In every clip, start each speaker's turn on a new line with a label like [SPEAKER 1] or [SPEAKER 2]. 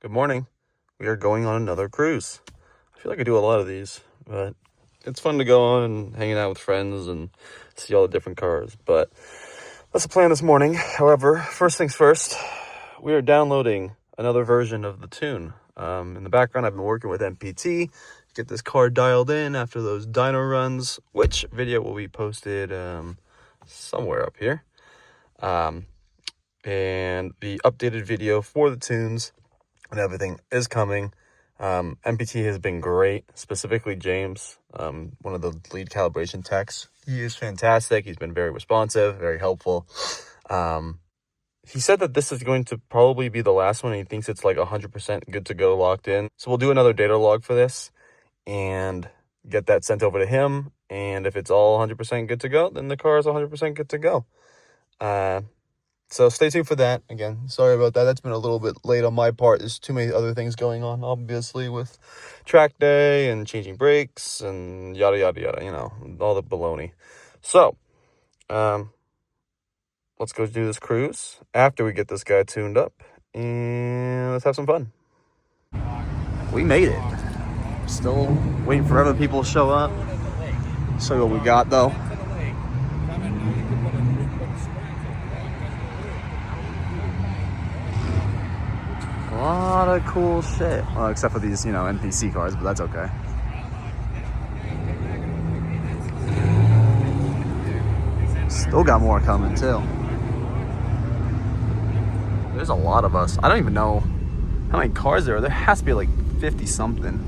[SPEAKER 1] Good morning. We are going on another cruise. I feel like I do a lot of these, but it's fun to go on and hanging out with friends and see all the different cars. But that's the plan this morning. However, first things first, we are downloading another version of the tune. In the background, I've been working with MPT to get this car dialed in after those dyno runs, which video will be posted somewhere up here. And the updated video for the tunes and everything is coming. MPT has been great, specifically James, one of the lead calibration techs. He is fantastic. He's been very responsive, very helpful. He said that this is going to probably be the last one. And he thinks it's like 100% good to go, locked in. So we'll do another data log for this and get that sent over to him. And if it's all 100% good to go, then the car is 100% good to go. So stay tuned for that. Again, sorry about that. That's been a little bit late on my part. There's too many other things going on, obviously, with track day and changing brakes and yada, yada, yada, you know, all the baloney. So, let's go do this cruise after we get this guy tuned up, and let's have some fun. We made it. Still waiting for other people to show up. Show you what we got, though. A lot of cool shit. Well, except for these, you know, NPC cars, but that's okay. Still got more coming, too. There's a lot of us. I don't even know how many cars there are. There has to be like 50-something.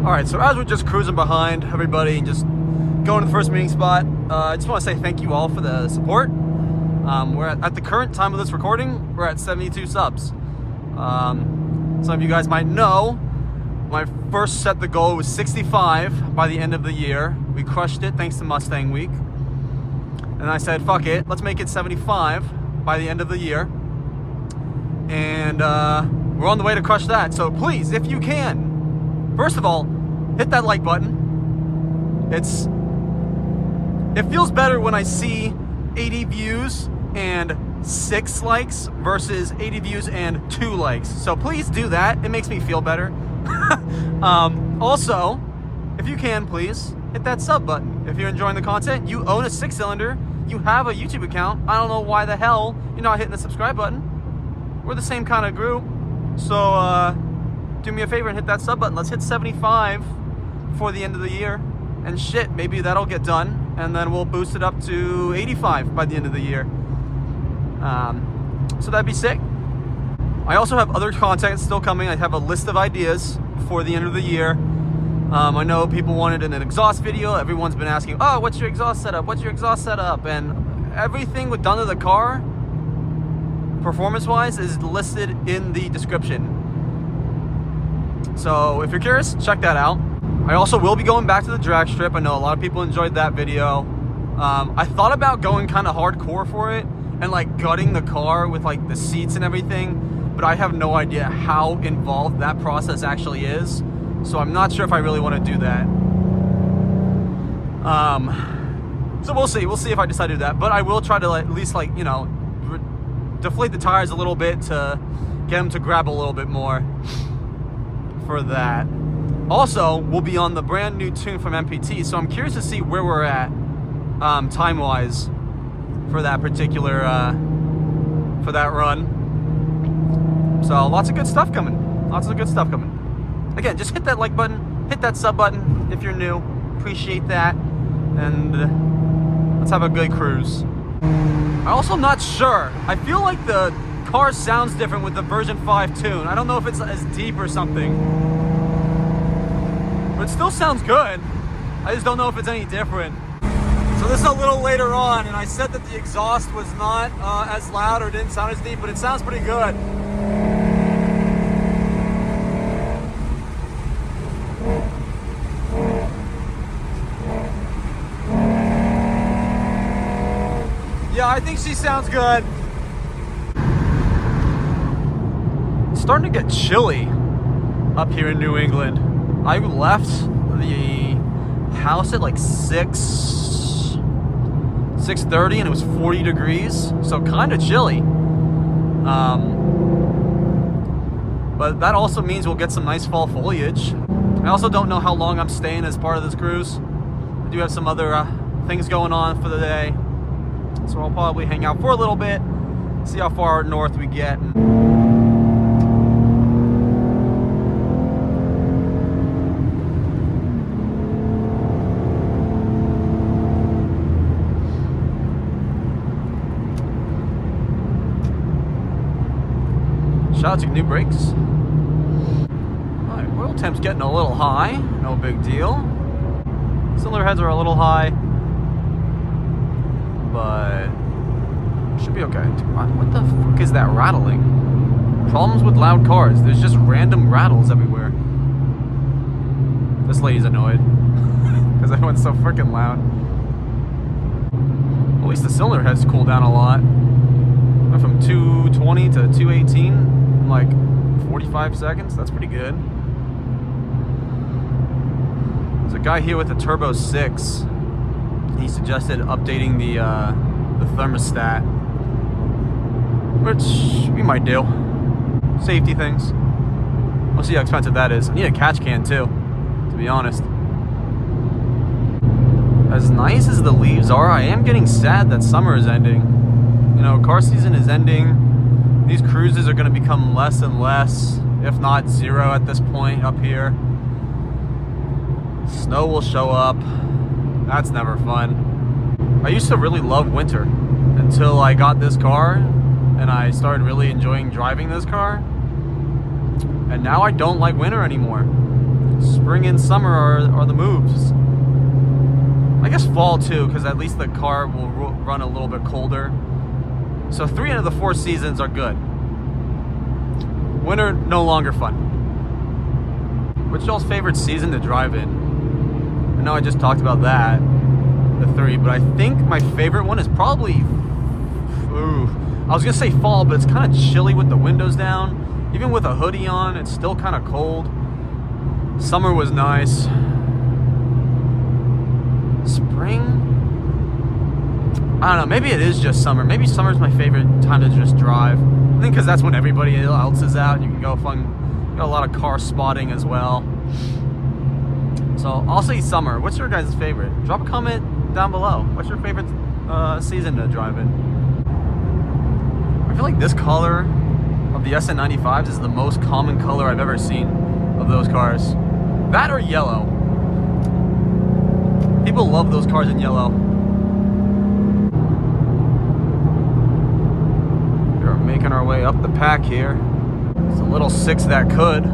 [SPEAKER 1] Alright, so as we're just cruising behind everybody and just going to the first meeting spot, I just want to say thank you all for the support. We're at the current time of this recording, we're at 72 subs. Some of you guys might know, when I first set the goal was 65 by the end of the year. We crushed it thanks to Mustang Week. And I said, fuck it, let's make it 75 by the end of the year. And we're on the way to crush that. So please, if you can, first of all, hit that like button. It feels better when I see 80 views and 6 likes versus 80 views and 2 likes. So please do that. It makes me feel better. Also, if you can, please hit that sub button. If you're enjoying the content, you own a 6-cylinder, you have a YouTube account. I don't know why the hell you're not hitting the subscribe button. We're the same kind of group. So, do me a favor and hit that sub button. Let's hit 75 before the end of the year. And shit, maybe that'll get done. And then we'll boost it up to 85 by the end of the year. So that'd be sick. I also have other content still coming. I have a list of ideas before the end of the year. I know people wanted an exhaust video. Everyone's been asking, oh, what's your exhaust setup? What's your exhaust setup? And everything with done to the car, performance-wise, is listed in the description. So if you're curious, check that out. I also will be going back to the drag strip. I know a lot of people enjoyed that video. I thought about going kind of hardcore for it and like gutting the car with like the seats and everything, but I have no idea how involved that process actually is. So I'm not sure if I really want to do that. So we'll see. We'll see if I decide to do that. But I will try to at least, like, you know, deflate the tires a little bit to get them to grab a little bit more for that. Also, we'll be on the brand new tune from MPT, so I'm curious to see where we're at time-wise for that particular for that run. So lots of good stuff coming. Lots of good stuff coming. Again, just hit that like button, hit that sub button if you're new. Appreciate that, and let's have a good cruise. I'm also not sure. I feel like the car sounds different with the version 5 tune. I don't know if it's as deep or something, but it still sounds good. I just don't know if it's any different. So this is a little later on, and I said that the exhaust was not as loud or didn't sound as deep, but it sounds pretty good. Yeah, I think she sounds good. It's starting to get chilly up here in New England. I left the house at like 6:30 and it was 40 degrees, so kind of chilly. But that also means we'll get some nice fall foliage. I also don't know how long I'm staying as part of this cruise. I do have some other things going on for the day, so I'll probably hang out for a little bit, see how far north we get. Shout out to new brakes. Alright, oil temp's getting a little high. No big deal. Cylinder heads are a little high, but should be okay. What the fuck is that rattling? Problems with loud cars. There's just random rattles everywhere. This lady's annoyed because that went so freaking loud. At least the cylinder heads cooled down a lot. Went from 220 to 218 in like 45 seconds. That's pretty good. There's a guy here with a Turbo 6. He suggested updating the thermostat, which we might do. Safety things. We'll see how expensive that is. I need a catch can too, to be honest. As nice as the leaves are, I am getting sad that summer is ending. You know, car season is ending. These cruises are going to become less and less, if not zero at this point up here. Snow will show up. That's never fun. I used to really love winter until I got this car and I started really enjoying driving this car. And now I don't like winter anymore. Spring and summer are the moves. I guess fall too, because at least the car will run a little bit colder. So 3 out of the 4 seasons are good. Winter, no longer fun. What's y'all's favorite season to drive in? I know I just talked about that, the 3, but I think my favorite one is probably, I was gonna say fall, but it's kind of chilly with the windows down. Even with a hoodie on, it's still kind of cold. Summer was nice. Spring? I don't know, maybe it is just summer. Maybe summer's my favorite time to just drive. I think because that's when everybody else is out. You can go fun, got a lot of car spotting as well. So I'll say summer. What's your guys' favorite? Drop a comment down below. What's your favorite season to drive in? I feel like this color of the SN95s is the most common color I've ever seen of those cars. That or yellow. People love those cars in yellow. We're making our way up the pack here. It's a little 6 that could.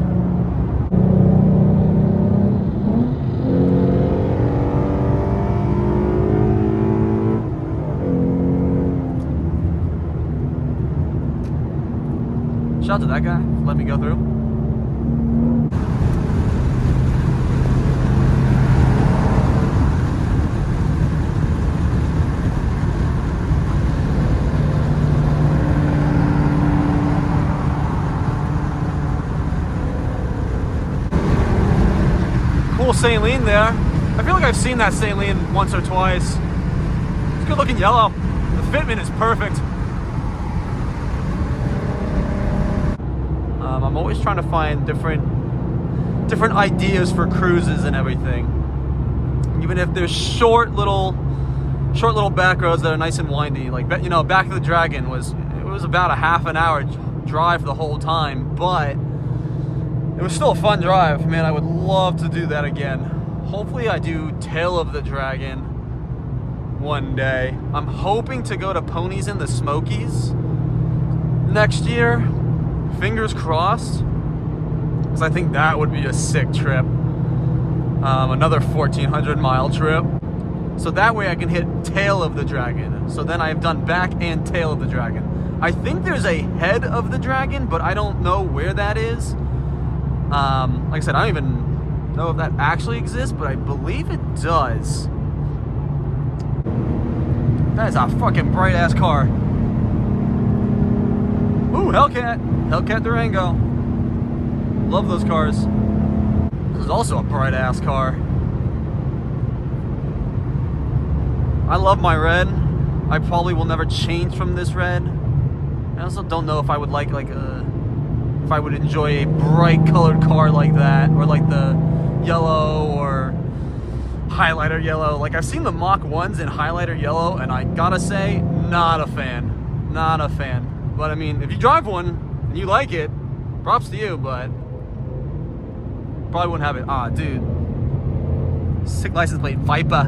[SPEAKER 1] Shout out to that guy. Let me go through. Cool saline there. I feel like I've seen that saline once or twice. It's good looking yellow. The fitment is perfect. I'm always trying to find different ideas for cruises and everything. Even if there's short little back roads that are nice and windy. Like, you know, Back to the Dragon was about a half an hour drive the whole time, but it was still a fun drive. Man, I would love to do that again. Hopefully I do Tail of the Dragon one day. I'm hoping to go to Ponies in the Smokies next year. Fingers crossed. Because I think that would be a sick trip. Another 1,400 mile trip. So that way I can hit Tail of the Dragon. So then I've done Back and Tail of the Dragon. I think there's a Head of the Dragon, but I don't know where that is. Like I said, I don't even know if that actually exists, but I believe it does. That is a fucking bright ass car. Ooh, Hellcat. Hellcat Durango. Love those cars. This is also a bright ass car. I love my red. I probably will never change from this red. I also don't know if I would like if I would enjoy a bright colored car like that, or like the yellow or highlighter yellow. Like, I've seen the Mach 1s in highlighter yellow, and I gotta say, not a fan. Not a fan. But I mean, if you drive one and you like it, props to you, but probably wouldn't have it. Ah, dude. Sick license plate, Viper.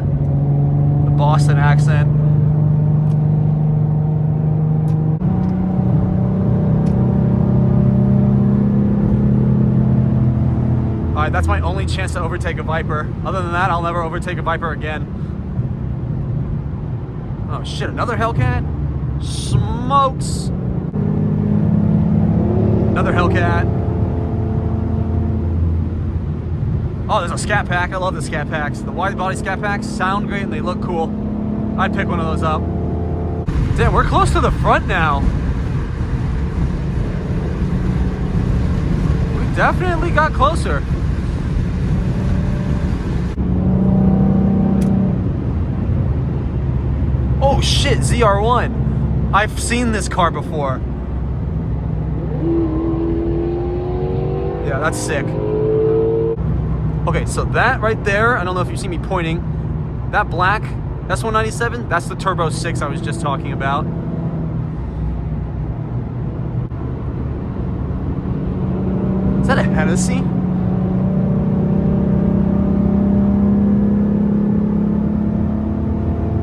[SPEAKER 1] The Boston accent. Alright, that's my only chance to overtake a Viper. Other than that, I'll never overtake a Viper again. Oh shit, another Hellcat? Smokes! Another Hellcat. Oh, there's a Scat Pack. I love the Scat Packs. The wide body Scat Packs sound great and they look cool. I'd pick one of those up. Damn, we're close to the front now. We definitely got closer. Oh shit, ZR1. I've seen this car before. Yeah, that's sick. Okay, so that right there, I don't know if you see me pointing. That black, that's 197. That's the Turbo 6 I was just talking about. Is that a Hennessy?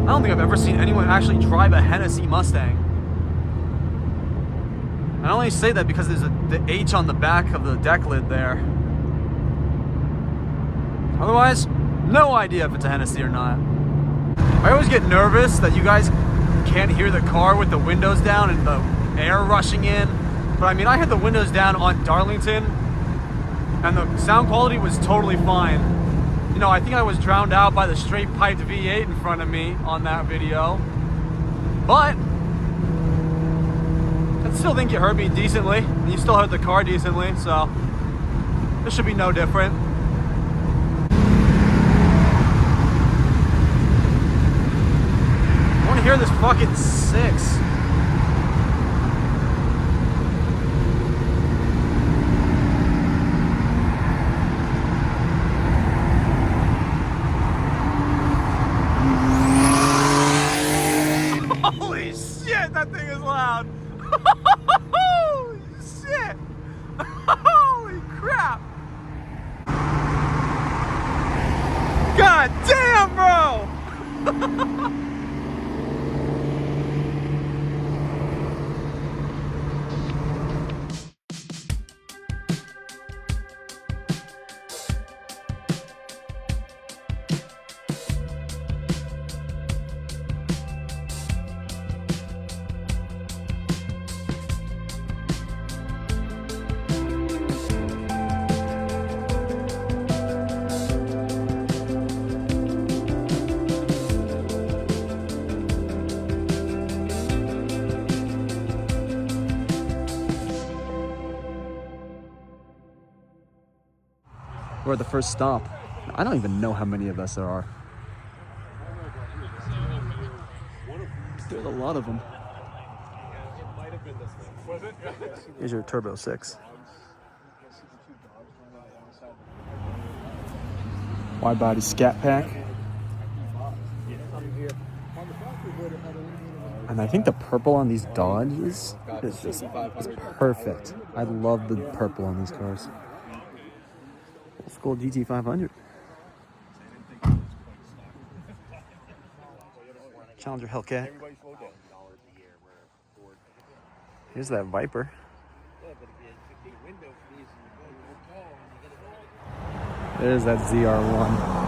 [SPEAKER 1] I don't think I've ever seen anyone actually drive a Hennessy Mustang. I only say that because there's the H on the back of the deck lid there. Otherwise, no idea if it's a Hennessy or not. I always get nervous that you guys can't hear the car with the windows down and the air rushing in. But I mean, I had the windows down on Darlington and the sound quality was totally fine. You know, I think I was drowned out by the straight piped V8 in front of me on that video. But I still think you heard me decently. And you still heard the car decently, so this should be no different. I want to hear this fucking 6. Holy shit, that thing is loud. Holy shit. Holy crap. God damn, bro. We're at the first stop. I don't even know how many of us there are. There's a lot of them. Here's your Turbo 6.
[SPEAKER 2] Wide body Scat Pack. And I think the purple on these Dodges is just perfect. I love the purple on these cars. Old school GT500. Challenger Hellcat. Here's that Viper. There's that ZR1.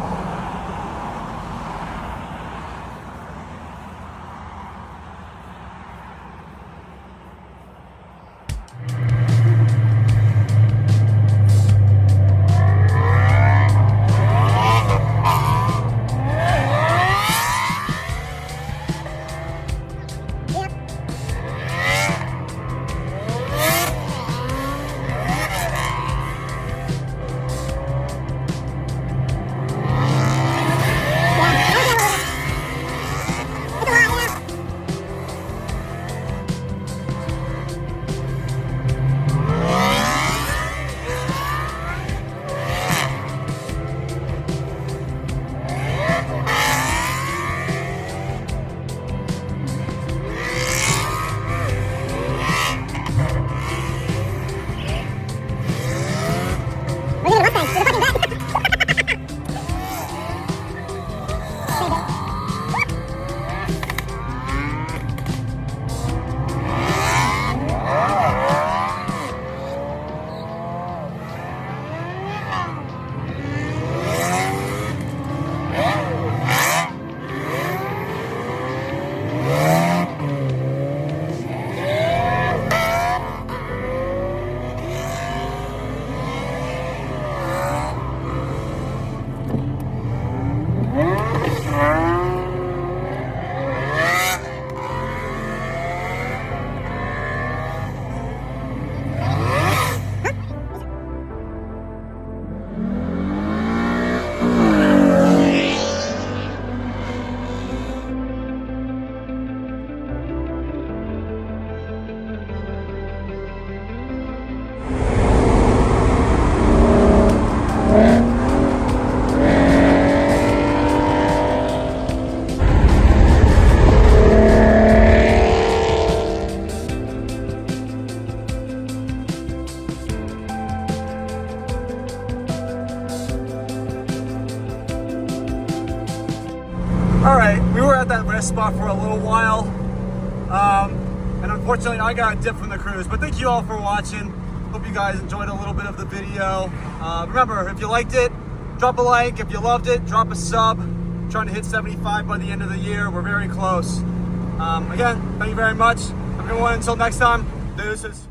[SPEAKER 3] Alright, we were at that rest spot for a little while, and unfortunately I got a dip from the cruise, but thank you all for watching. Hope you guys enjoyed a little bit of the video. Remember, if you liked it, drop a like. If you loved it, drop a sub. I'm trying to hit 75 by the end of the year. We're very close. Again, thank you very much. Everyone, until next time, deuces.